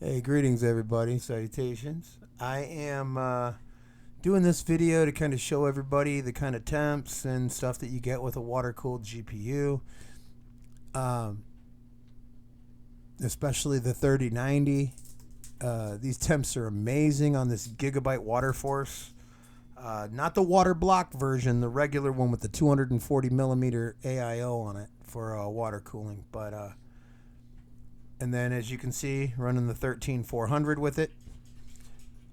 Hey, greetings everybody, salutations. I am doing this video to kind of show everybody the kind of temps and stuff that you get with a water-cooled GPU. Um, Especially the 3090. These temps are amazing on this gigabyte waterforce. Not the water block version, the regular one with the 240 millimeter AIO on it for water cooling, but and then, as you can see, running the 13400 with it.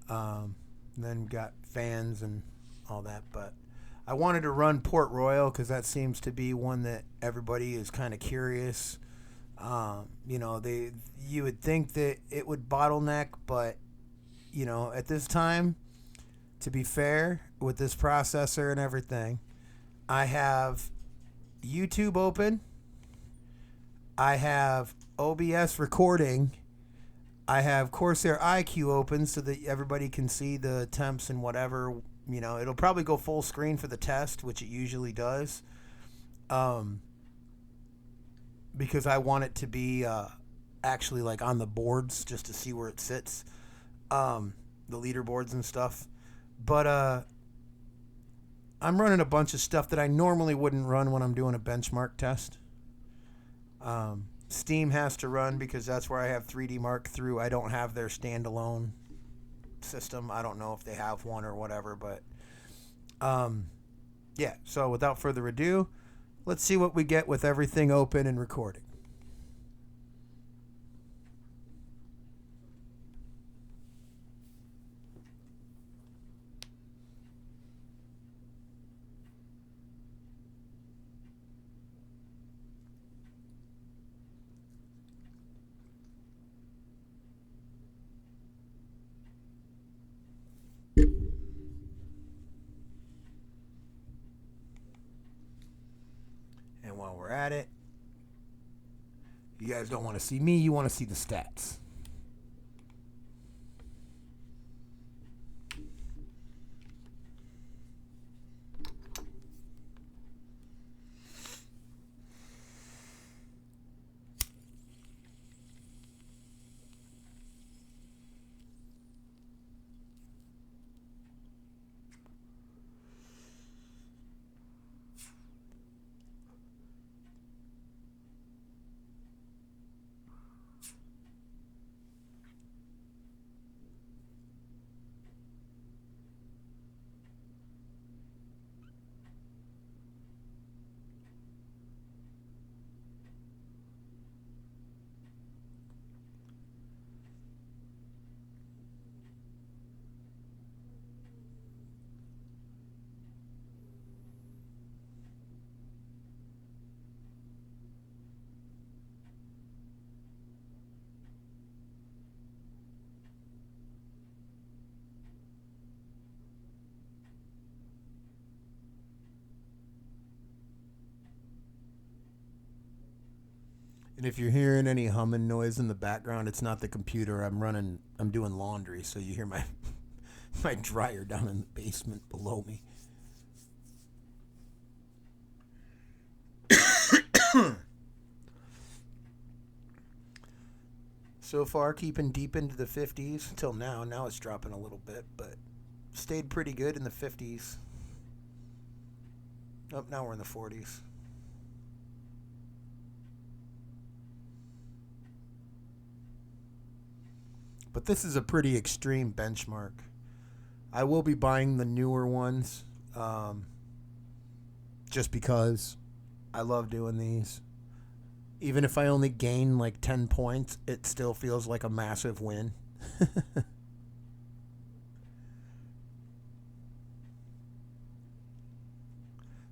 And then got fans and all that. But I wanted to run Port Royal because that seems to be one that everybody is kind of curious. You would think that it would bottleneck, but at this time, to be fair, with this processor and everything, I have YouTube open. I have OBS recording. I have Corsair IQ open so that everybody can see the temps and whatever. It'll probably go full screen for the test, which it usually does. Because I want it to be actually like on the boards just to see where it sits. The leaderboards and stuff. But I'm running a bunch of stuff that I normally wouldn't run when I'm doing a benchmark test. Steam has to run because that's where I have 3D Mark through. I don't have their standalone system. I don't know if they have one or whatever, but yeah. So without further ado, let's see what we get with everything open and recording. And while we're at it, you guys don't want to see me, you want to see the stats. And if you're hearing any humming noise in the background, it's not the computer. I'm doing laundry, so you hear my my dryer down in the basement below me. So far, keeping deep into the 50s until now. Now it's dropping a little bit, but stayed pretty good in the 50s. Oh, now we're in the 40s. But this is a pretty extreme benchmark. I will be buying the newer ones just because I love doing these. Even if I only gain like 10 points, it still feels like a massive win.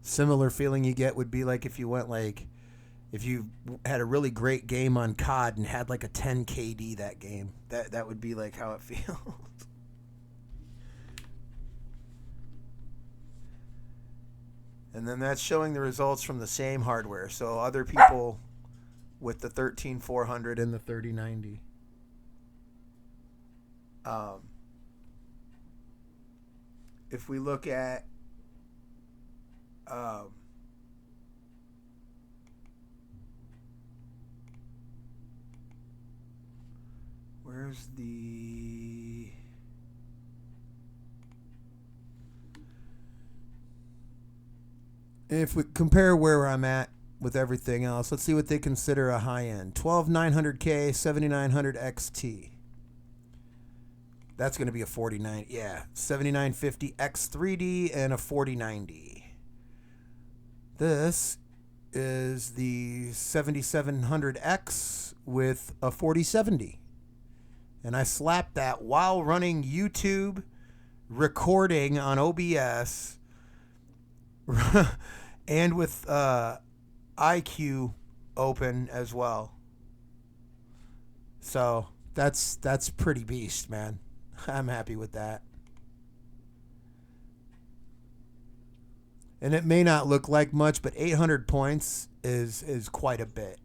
Similar feeling you get would be like if you had a really great game on COD and had like a 10 KD that game. That would be like how it feels. And then that's showing the results from the same hardware. So other people with the 13400 and the 3090. If we look at Where's the... If we compare where I'm at with everything else, let's see what they consider a high end. 12900K, 7900 XT. That's going to be a 49. Yeah, 7950 X3D and a 4090. This is the 7700X with a 4070. And I slapped that while running YouTube, recording on OBS, and with IQ open as well. So that's pretty beast, man. I'm happy with that. And it may not look like much, but 800 points is quite a bit.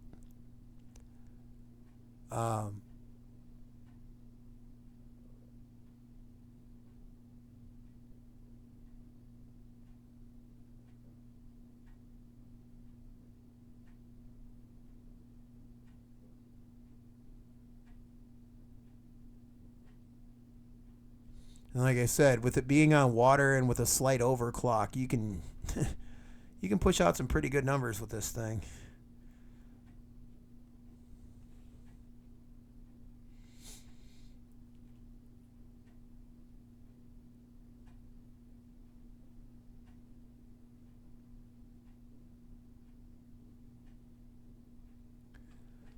And like I said, with it being on water and with a slight overclock, you can you can push out some pretty good numbers with this thing.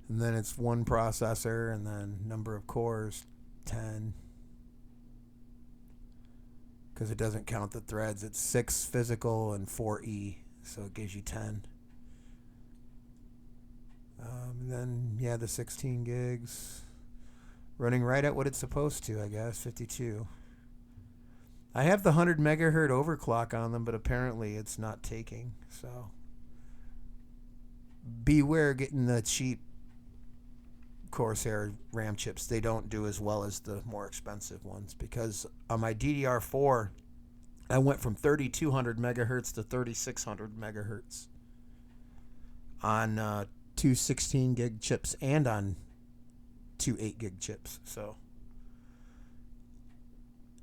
And then it's one processor, and then number of cores, 10. Because it doesn't count the threads. It's 6 physical and 4 E, so it gives you 10. And then, yeah, the 16 gigs. Running right at what it's supposed to, I guess, 52. I have the 100 megahertz overclock on them, but apparently it's not taking, so beware getting the cheap Corsair RAM chips. They don't do as well as the more expensive ones, because on my DDR4 I went from 3200 megahertz to 3600 megahertz on 2 16 gig chips and on 2 8 gig chips, so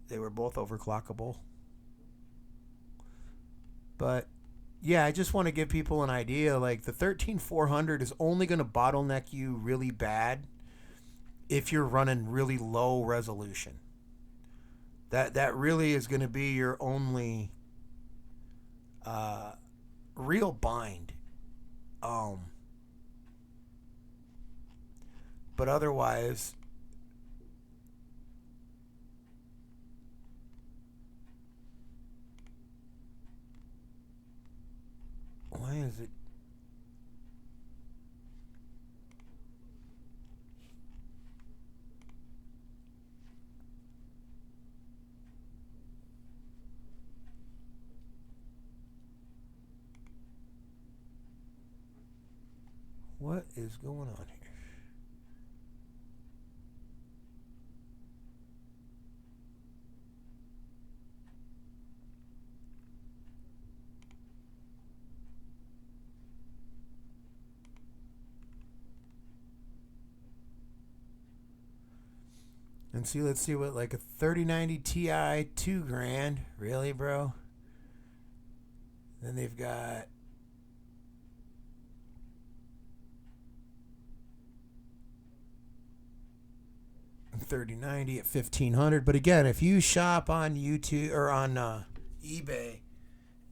they were both overclockable. But yeah, I just want to give people an idea. Like, the 13400 is only going to bottleneck you really bad if you're running really low resolution. That really is going to be your only real bind. But otherwise, why is it? What is going on here? And see, let's see what, like a 3090 Ti, $2,000. Really, bro? Then they've got a 3090 at $1,500. But again, if you shop on YouTube or on eBay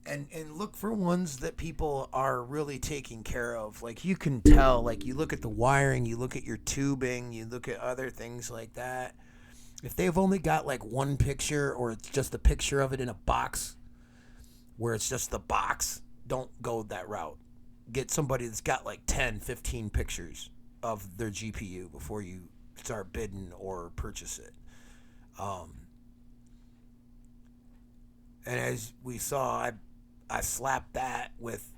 and look for ones that people are really taking care of, like, you can tell, like, you look at the wiring, you look at your tubing, you look at other things like that. If they've only got like one picture, or it's just a picture of it in a box where it's just the box, don't go that route. Get somebody that's got like 10, 15 pictures of their GPU before you start bidding or purchase it. And as we saw, I slapped that with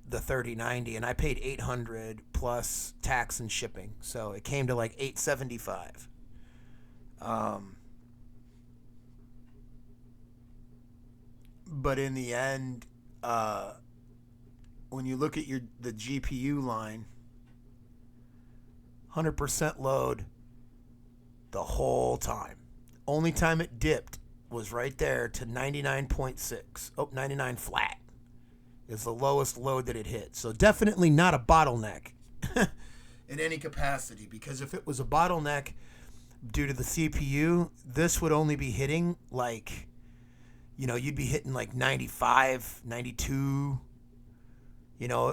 the 3090, and I paid $800 plus tax and shipping, so it came to like $875. But in the end, when you look at the GPU line, 100% load, the whole time. Only time it dipped was right there to 99.6. Oh, 99 flat is the lowest load that it hit. So definitely not a bottleneck in any capacity, because if it was a bottleneck due to the CPU, this would only be hitting like, you know, you'd be hitting like 95, 92, you know,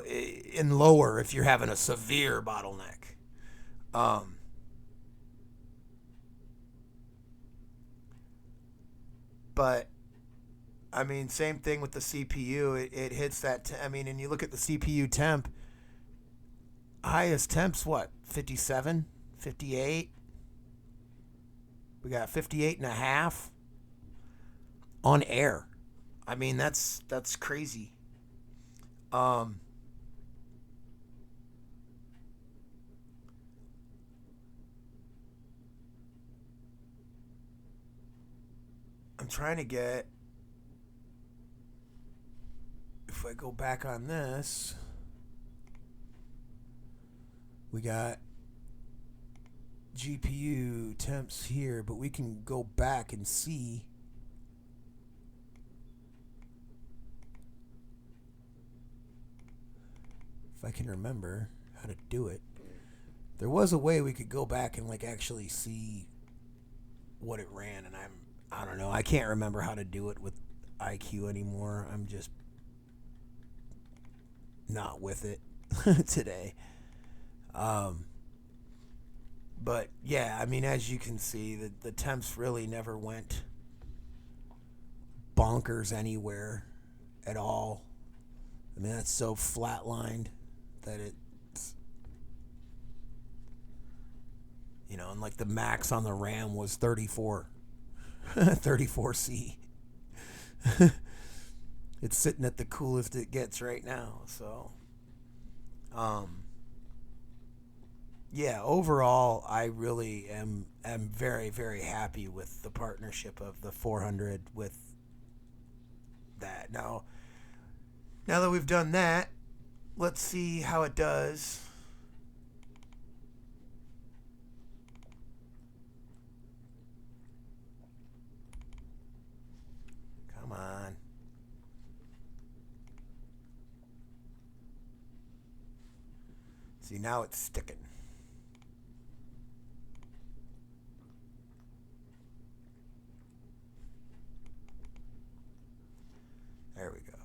and lower if you're having a severe bottleneck. But I mean, same thing with the CPU. It hits that. I mean, and you look at the CPU temp. Highest temp's what? 57, 58. We got 58 and a half on air. I mean, that's crazy. I'm trying to get, if I go back on this, we got GPU temps here, but we can go back and see. If I can remember how to do it. There was a way we could go back and like actually see what it ran, and I don't know. I can't remember how to do it with IQ anymore. I'm just not with it today. But yeah, I mean, as you can see, the temps really never went bonkers anywhere at all. I mean, that's so flatlined that it's, you know, and like the max on the RAM was 34, 34C. It's sitting at the coolest it gets right now. So, yeah, overall, I really am very, very happy with the partnership of the 400 with that. Now that we've done that, let's see how it does. Come on. See, now it's sticking. There we go.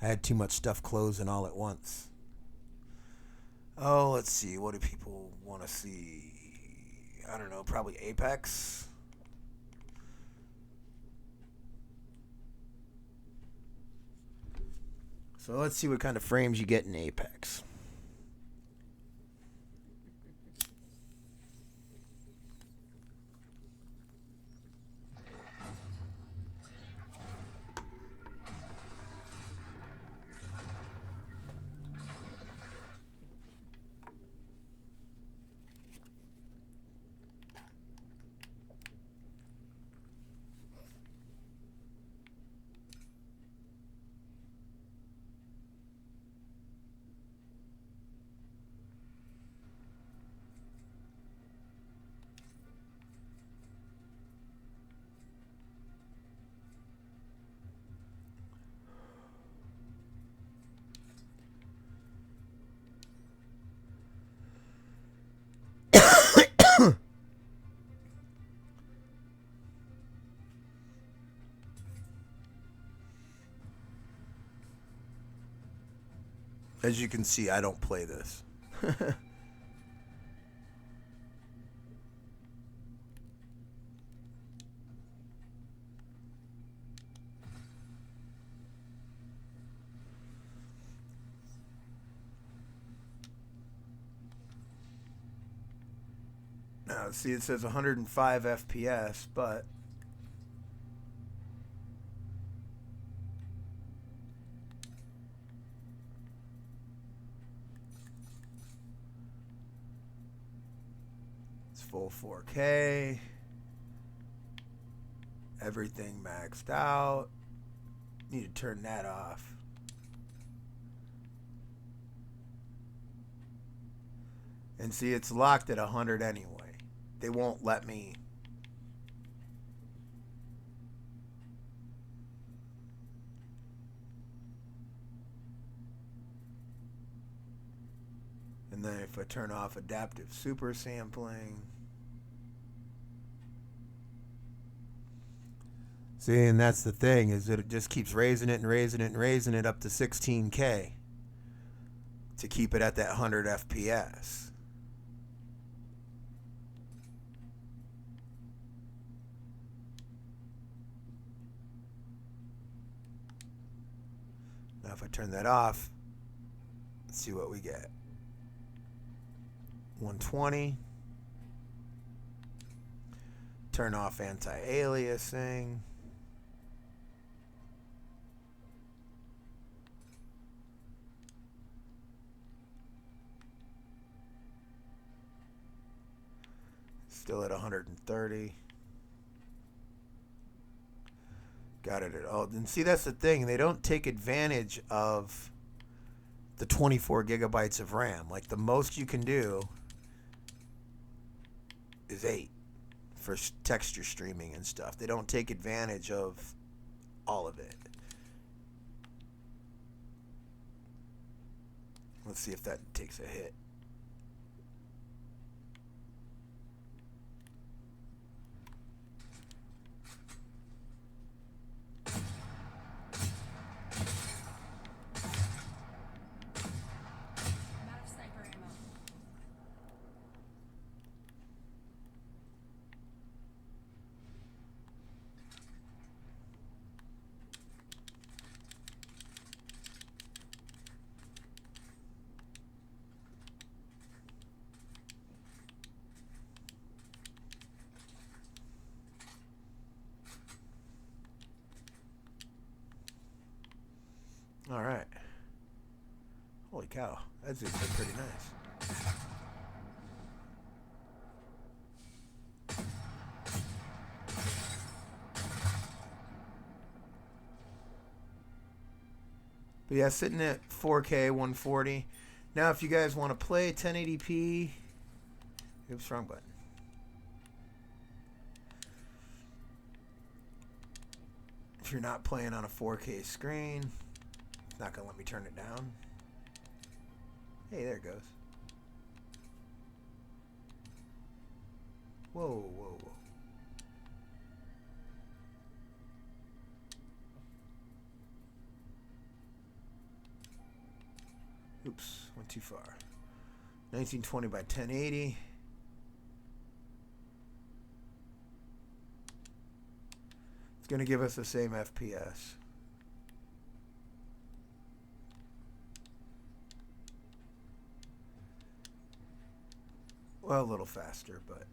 I had too much stuff closing all at once. Oh, let's see. What do people want to see? I don't know. Probably Apex. So let's see what kind of frames you get in Apex. As you can see, I don't play this. Now, see, it says 105 FPS, but it's full 4K. Everything maxed out. Need to turn that off. And see, it's locked at 100 anyway. they won't let me. And then if I turn off adaptive super sampling. See, and that's the thing, is that it just keeps raising it and raising it and raising it up to 16K to keep it at that 100 FPS. Now if I turn that off, let's see what we get. 120. Turn off anti-aliasing. Still at 130. Got it at all. And see, that's the thing. They don't take advantage of the 24 gigabytes of RAM. Like, the most you can do is 8 for texture streaming and stuff. They don't take advantage of all of it. Let's see if that takes a hit. All right. Holy cow. That's pretty nice. But yeah, sitting at 4K 140. Now if you guys want to play 1080p, oops, wrong button. If you're not playing on a 4K screen, it's not going to let me turn it down. Hey, there it goes. Whoa, whoa, whoa. Oops, went too far. 1920 by 1080. It's going to give us the same FPS. Well, a little faster, but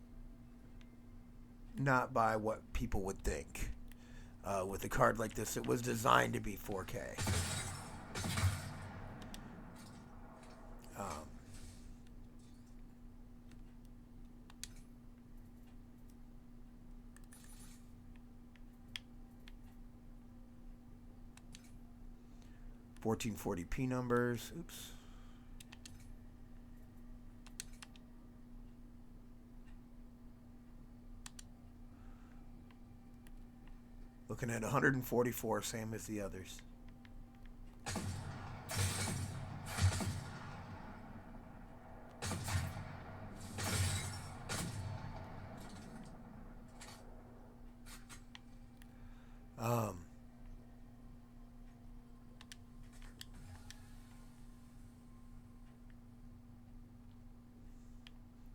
not by what people would think. With a card like this, it was designed to be 4K. 1440p numbers. Oops. Looking at 144, same as the others.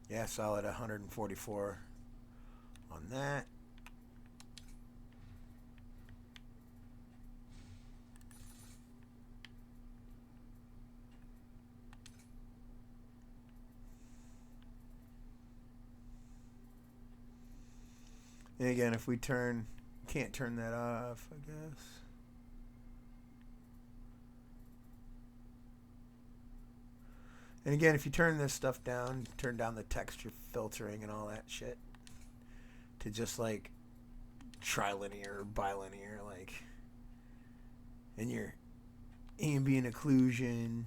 Yeah, solid 144 on that. And again, if we can't turn that off, I guess. And again, if you turn this stuff down, turn down the texture filtering and all that shit to just like trilinear or bilinear, like, and your ambient occlusion.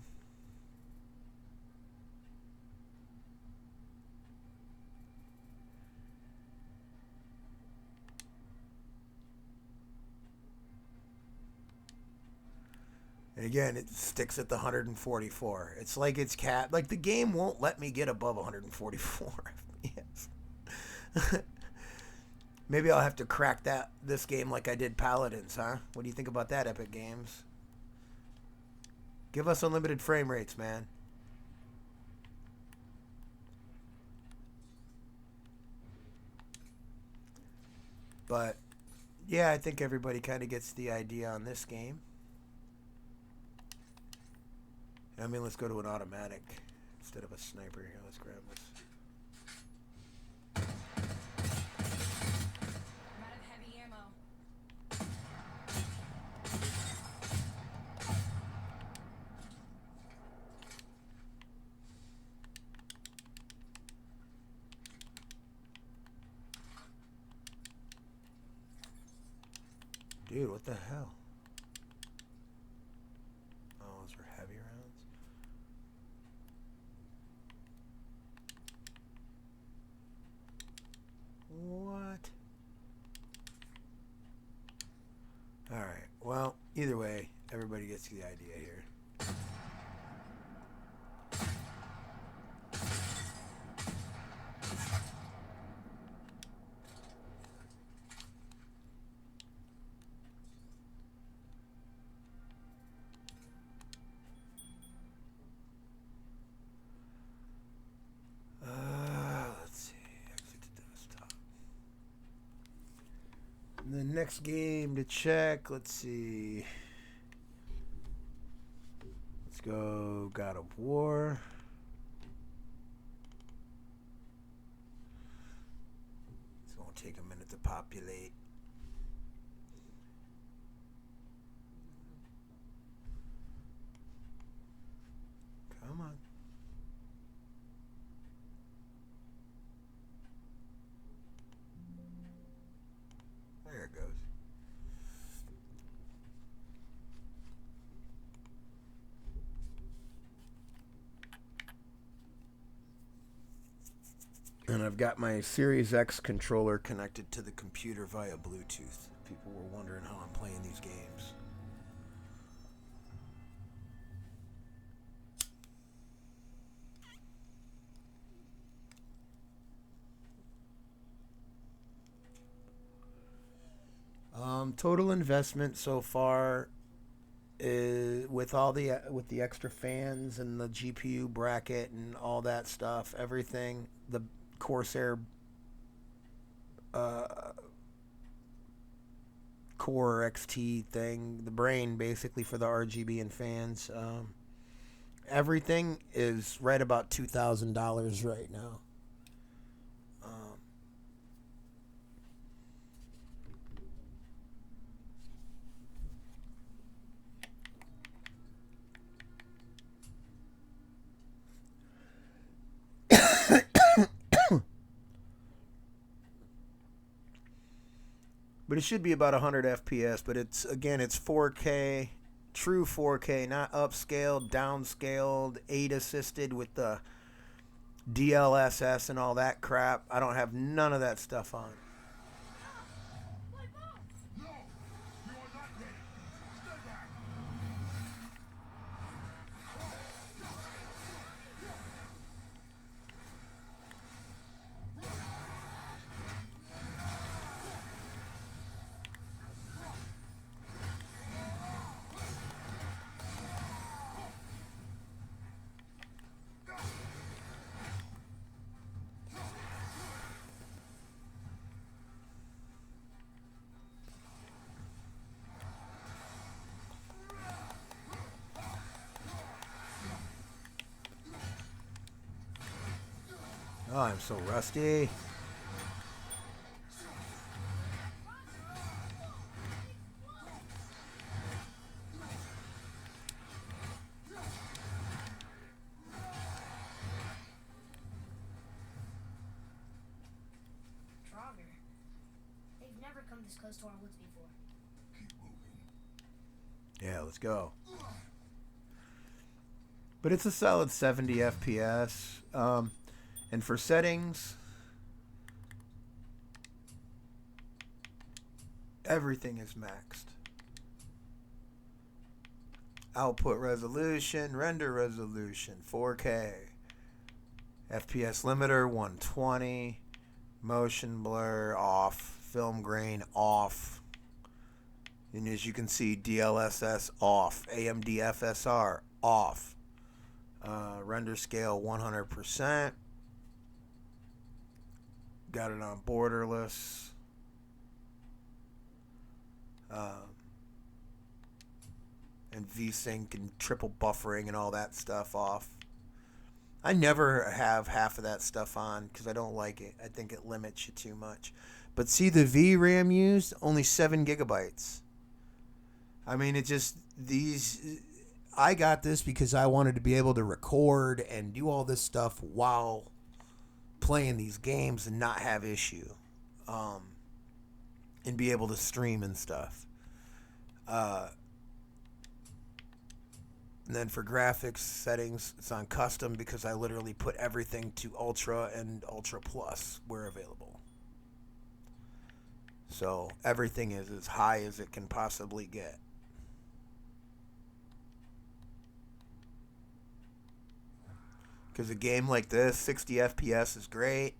again, it sticks at the 144. It's like it's cat. Like the game won't let me get above 144 FPS. Maybe I'll have to crack this game like I did Paladins, huh? What do you think about that, Epic Games? Give us unlimited frame rates, man. But yeah, I think everybody kind of gets the idea on this game. I mean, let's go to an automatic instead of a sniper here. Let's grab this. I'm out of heavy ammo. Dude, what the hell? Oh, those are heavy rounds. What? Alright, well, either way, everybody gets the idea here. Let's see, exit to desktop. The next game to check, let's see. Let's go God of War. It's going to take a minute to populate. Come on. There it goes. And I've got my Series X controller connected to the computer via Bluetooth. People were wondering how I'm playing these games. Total investment so far is with the extra fans and the GPU bracket and all that stuff, everything, the Corsair Core XT thing, the brain basically for the RGB and fans. Everything is right about $2,000 right now. But it should be about 100 FPS. But it's 4K, true 4K, not upscaled, downscaled, 8 assisted with the DLSS and all that crap. I don't have none of that stuff on. Oh, I'm so rusty. They've never come this close to our woods before. Keep moving. Yeah, let's go. But it's a solid 70 FPS. And for settings, everything is maxed. Output resolution, render resolution, 4K. FPS limiter, 120. Motion blur, off. Film grain, off. And as you can see, DLSS, off. AMD FSR, off. Render scale, 100%. Got it on borderless. And VSync and triple buffering and all that stuff off. I never have half of that stuff on because I don't like it. I think it limits you too much. But see the VRAM used? Only 7 gigabytes. I mean, it just, these, I got this because I wanted to be able to record and do all this stuff while playing these games and not have issue. And be able to stream and stuff. And then for graphics settings, it's on custom because I literally put everything to Ultra and Ultra Plus where available. So everything is as high as it can possibly get. Because a game like this, 60 FPS is great.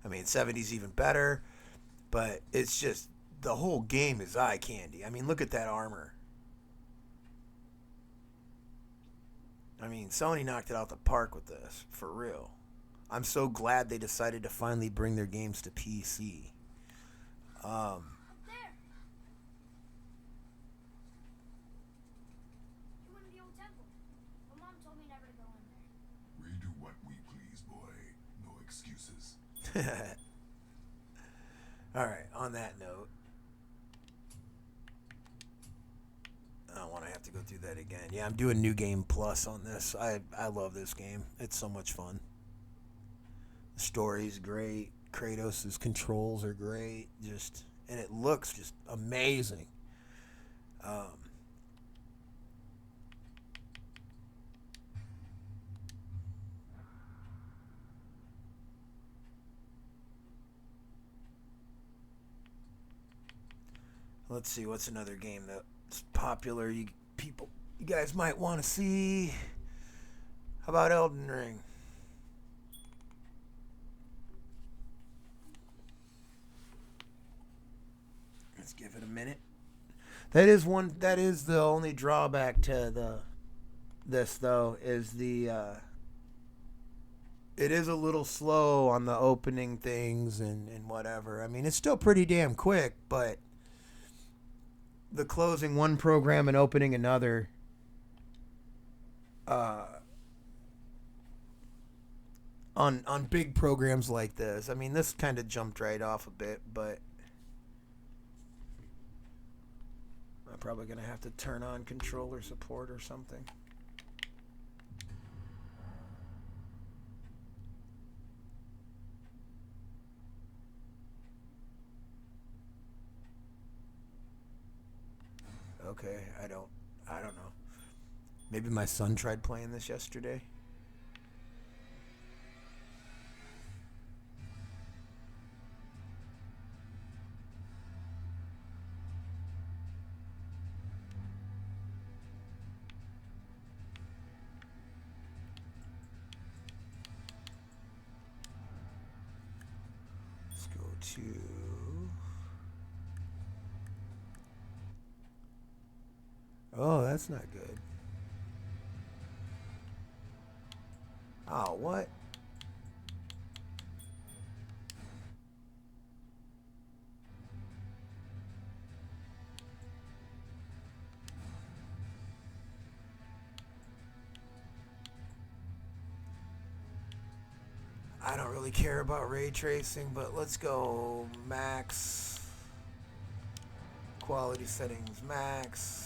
I mean, 70 is even better. But it's just, the whole game is eye candy. I mean, look at that armor. I mean, Sony knocked it out the park with this, for real. I'm so glad they decided to finally bring their games to PC. Up there. You went to the old temple. My mom told me never to go in there. We do what we please, boy. No excuses. Alright, on that note, I don't want to have to go through that again. Yeah, I'm doing New Game Plus on this. I love this game. It's so much fun. The story's great. Kratos' controls are great. Just, and it looks just amazing. Let's see, what's another game that's popular you guys might want to see? How about Elden Ring? Let's give it a minute. That is the only drawback to this though, is it is a little slow on the opening things and whatever. I mean, it's still pretty damn quick, but the closing one program and opening another on big programs like this. I mean, this kind of jumped right off a bit, but I'm probably going to have to turn on controller support or something. Okay, I don't know. Maybe my son tried playing this yesterday. Let's go to... Oh, that's not good. Oh, what? I don't really care about ray tracing, but let's go max. Quality settings max.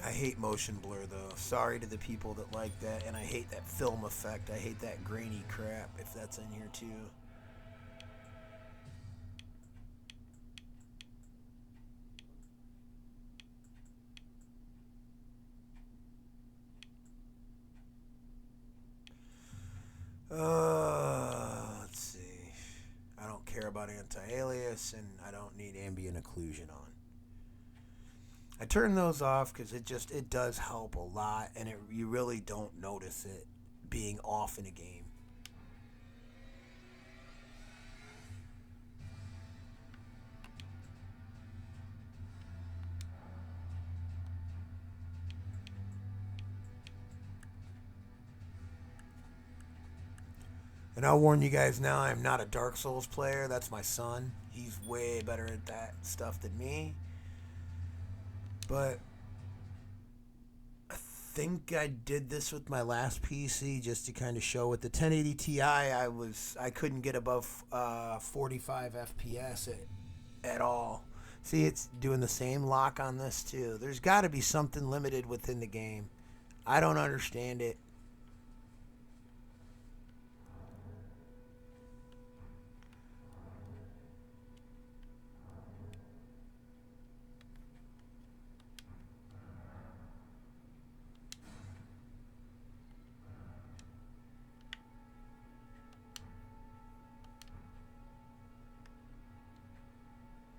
I hate motion blur though. Sorry to the people that like that, and I hate that film effect. I hate that grainy crap, if that's in here too. Let's see. I don't care about about anti-alias, and I don't need ambient occlusion on. I turn those off because it does help a lot, and you really don't notice it being off in a game. And I'll warn you guys now, I'm not a Dark Souls player. That's my son. He's way better at that stuff than me. But I think I did this with my last PC just to kind of show with the 1080 Ti I couldn't get above 45 FPS at all. See, it's doing the same lock on this too. There's got to be something limited within the game. I don't understand it.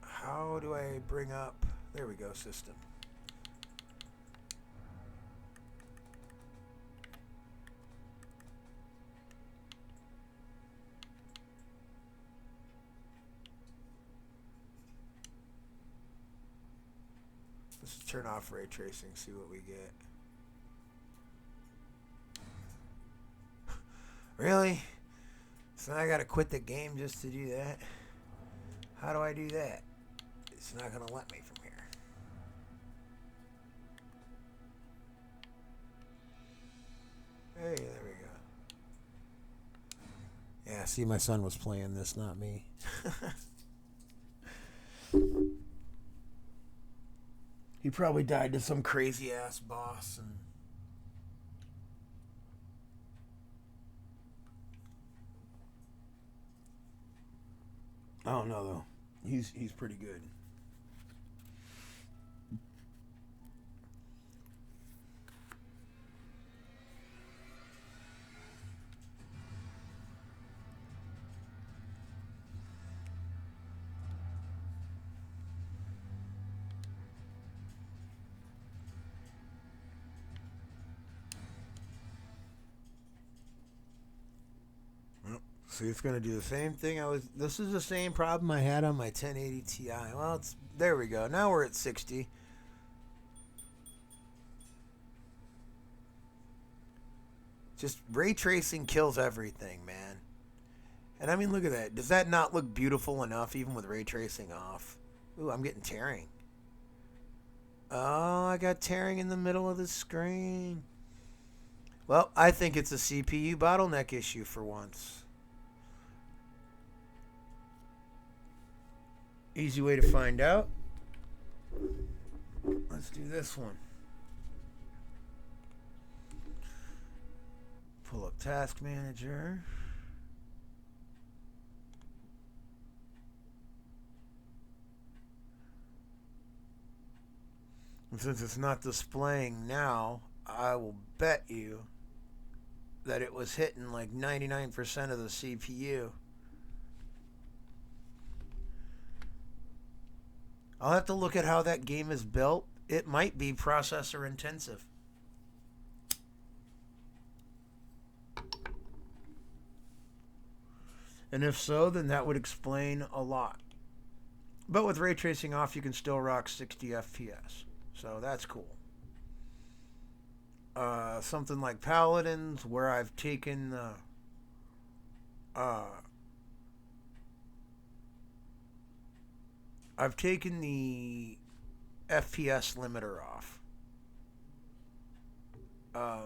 How do I bring up... There we go, system. Let's turn off ray tracing, see what we get. Really? So I gotta quit the game just to do that? How do I do that? It's not going to let me from here. Hey, there we go. Yeah, see, my son was playing this, not me. He probably died to some crazy-ass boss. And I don't know, though. He's pretty good. See, it's going to do the same thing. This is the same problem I had on my 1080 Ti. Well, there we go. Now we're at 60. Just ray tracing kills everything, man. And I mean, look at that. Does that not look beautiful enough, even with ray tracing off? Ooh, I'm getting tearing. Oh, I got tearing in the middle of the screen. Well, I think it's a CPU bottleneck issue for once. Easy way to find out. Let's do this one. Pull up Task Manager. And since it's not displaying now, I will bet you that it was hitting like 99% of the CPU. I'll have to look at how that game is built. It might be processor intensive. And if so, then that would explain a lot. But with ray tracing off, you can still rock 60 FPS. So that's cool. Something like Paladins, where I've taken the... I've taken the FPS limiter off. I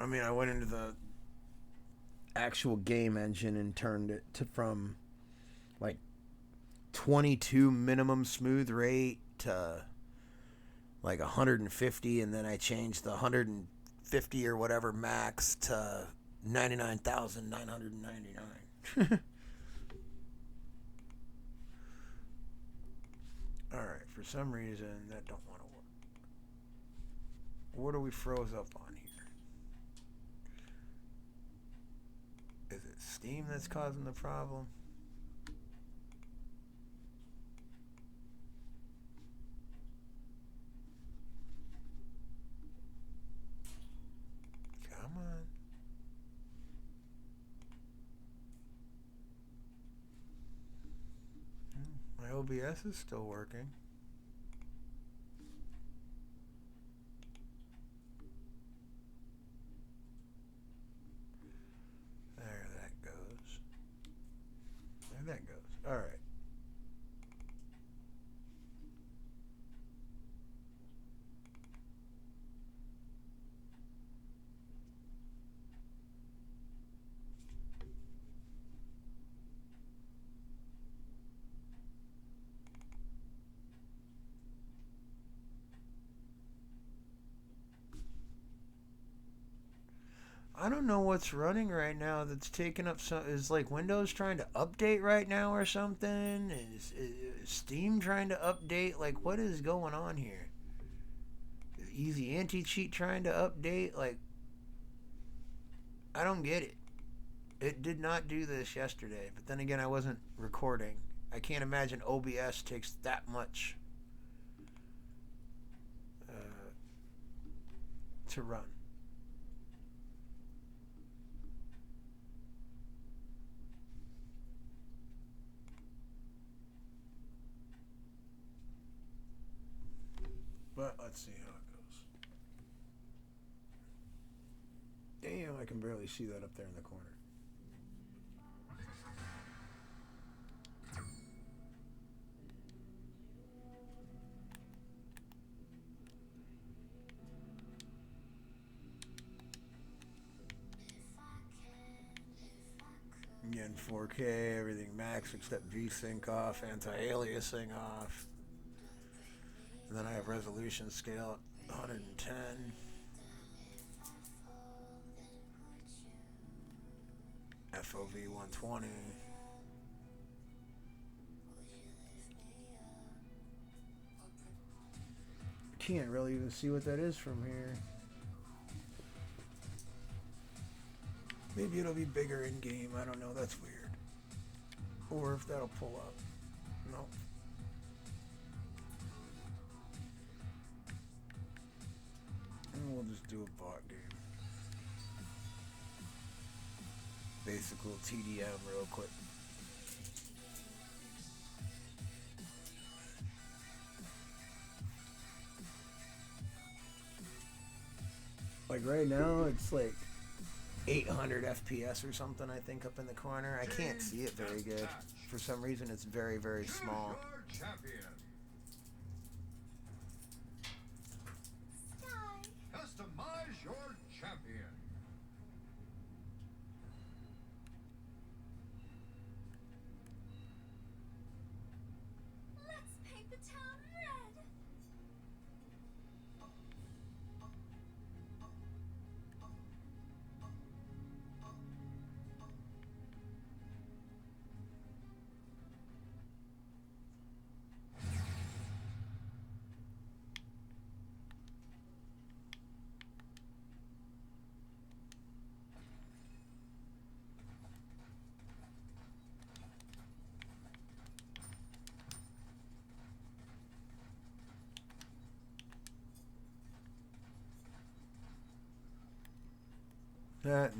mean, I went into the actual game engine and turned it to from like 22 minimum smooth rate to like 150, and then I changed the 150 or whatever max to 99,999. for some reason that don't want to work. What are we froze up on here? Is it Steam that's causing the problem? Come on. My OBS is still working. There that goes. There that goes. All right. I don't know what's running right now that's taking up some. Is like Windows trying to update right now or something? Is Steam trying to update? Like, what is going on here? Is Easy Anti-Cheat trying to update? Like, I don't get it. It did not do this yesterday, but then again, I wasn't recording. I can't imagine OBS takes that much to run. But let's see how it goes. Damn, I can barely see that up there in the corner. Again, 4K, everything max except VSync off, anti-aliasing off. And then I have resolution scale at 110. FOV 120. Can't really even see what that is from here. Maybe it'll be bigger in game. I don't know. That's weird. Or if that'll pull up. No. And we'll just do a bot game. Basic little TDM real quick. Like right now, it's like 800 FPS or something, I think, up in the corner. I can't see it very good. For some reason, it's very, very small. Customize your champion. Let's paint the town red.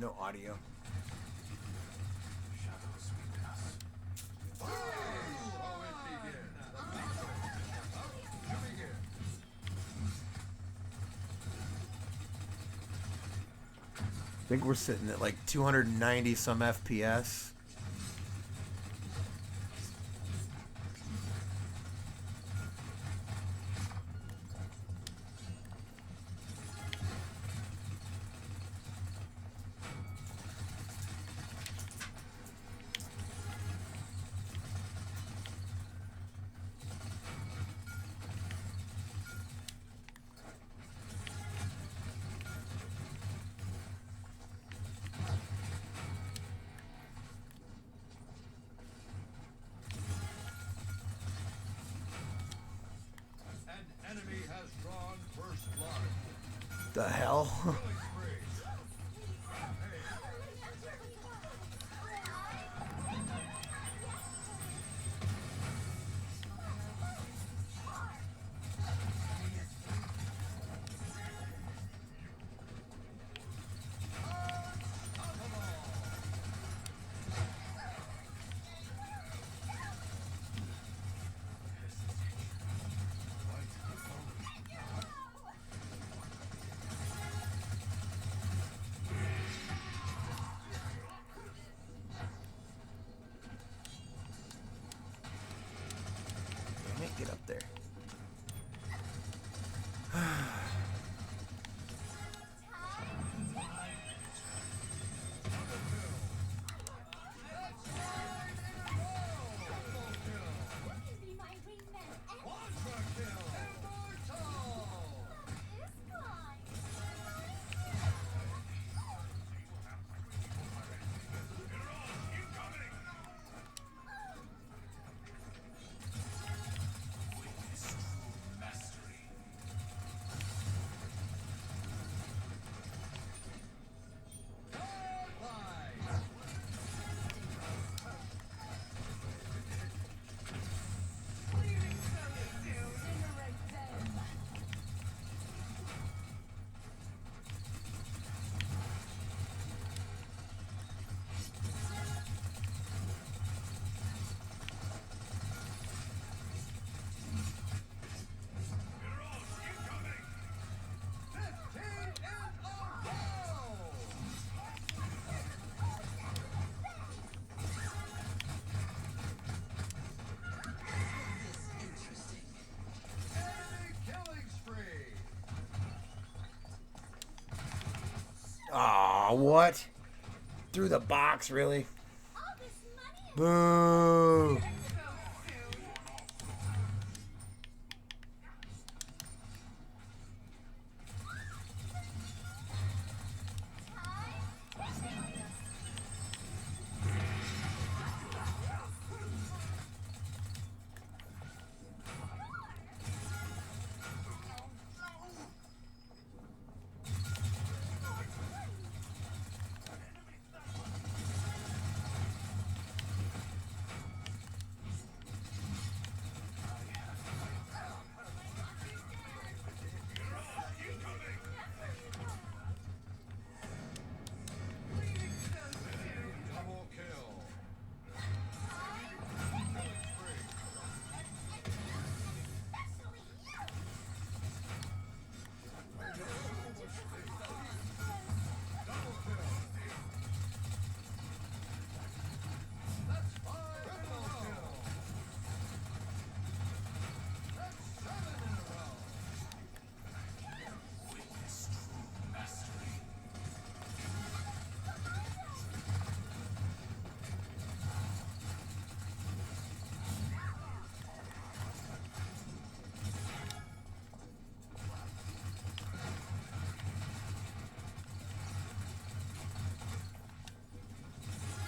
No audio. I think we're sitting at like 290 some FPS. The hell? Get up there. Aw, what? Through the box, really? Boo!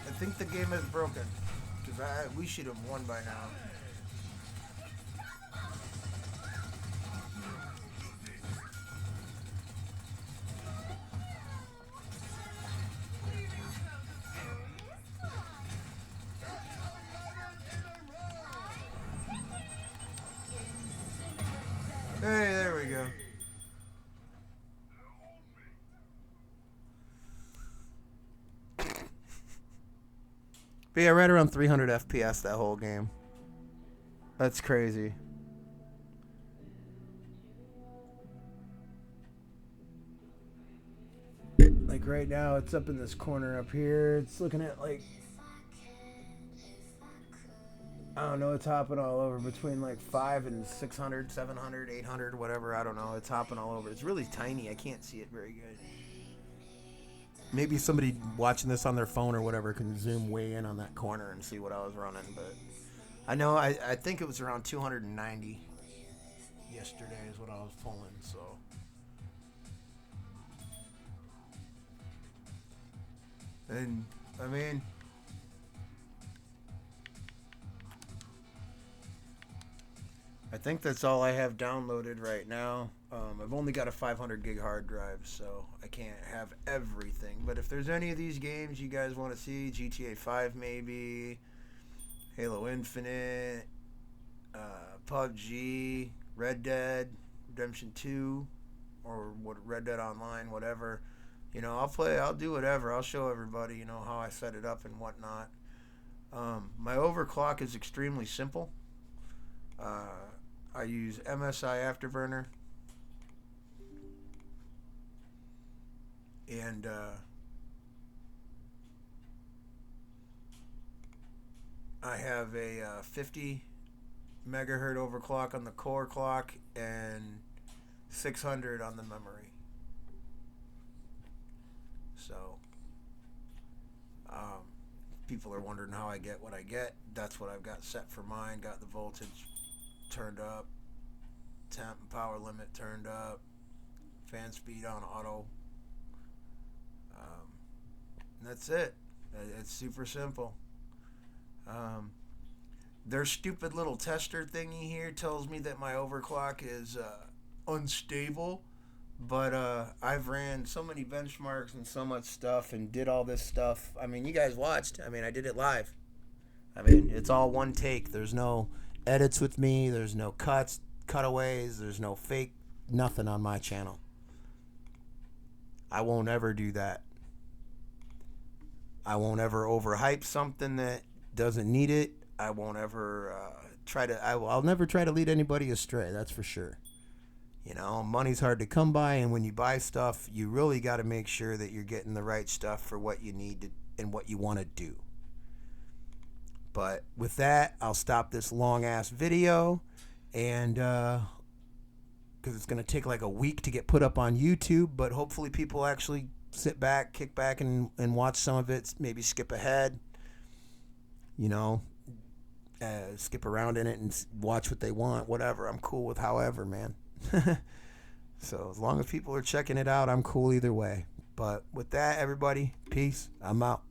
I think the game is broken. Because we should have won by now. Hey, there we go. But yeah, right around 300 FPS that whole game. That's crazy. Like right now, it's up in this corner up here. It's looking at like, I don't know, it's hopping all over between like 5 and 600, 700, 800, whatever. I don't know. It's hopping all over. It's really tiny. I can't see it very good. Maybe somebody watching this on their phone or whatever can zoom way in on that corner and see what I was running. But I know I think it was around 290 yesterday is what I was pulling. So and I mean, I think that's all I have downloaded right now. I've only got a 500 gig hard drive, so I can't have everything. But if there's any of these games you guys want to see, GTA 5 maybe, Halo Infinite, PUBG, Red Dead Redemption 2, or Red Dead Online, whatever, I'll do whatever. I'll show everybody, how I set it up and whatnot. My overclock is extremely simple. I use MSI Afterburner. And I have a 50 megahertz overclock on the core clock and 600 on the memory. So people are wondering how I get what I get. That's what I've got set for mine. Got the voltage turned up, temp and power limit turned up, fan speed on auto. And that's it. It's super simple. Their stupid little tester thingy here tells me that my overclock is unstable, but I've ran so many benchmarks and so much stuff and did all this stuff. I mean, you guys watched. I mean, I did it live. I mean, it's all one take. There's no edits with me. There's no cutaways. There's no fake nothing on my channel. I won't ever do that. I won't ever overhype something that doesn't need it. I won't ever I'll never try to lead anybody astray. That's for sure. Money's hard to come by, and when you buy stuff, you really got to make sure that you're getting the right stuff for what you need and what you want to do. But with that, I'll stop this long ass video, and because it's going to take like a week to get put up on YouTube, but hopefully people actually sit back, kick back, and watch some of it. Maybe skip ahead, skip around in it and watch what they want. Whatever. I'm cool with however, man. So as long as people are checking it out, I'm cool either way. But with that, everybody, peace. I'm out.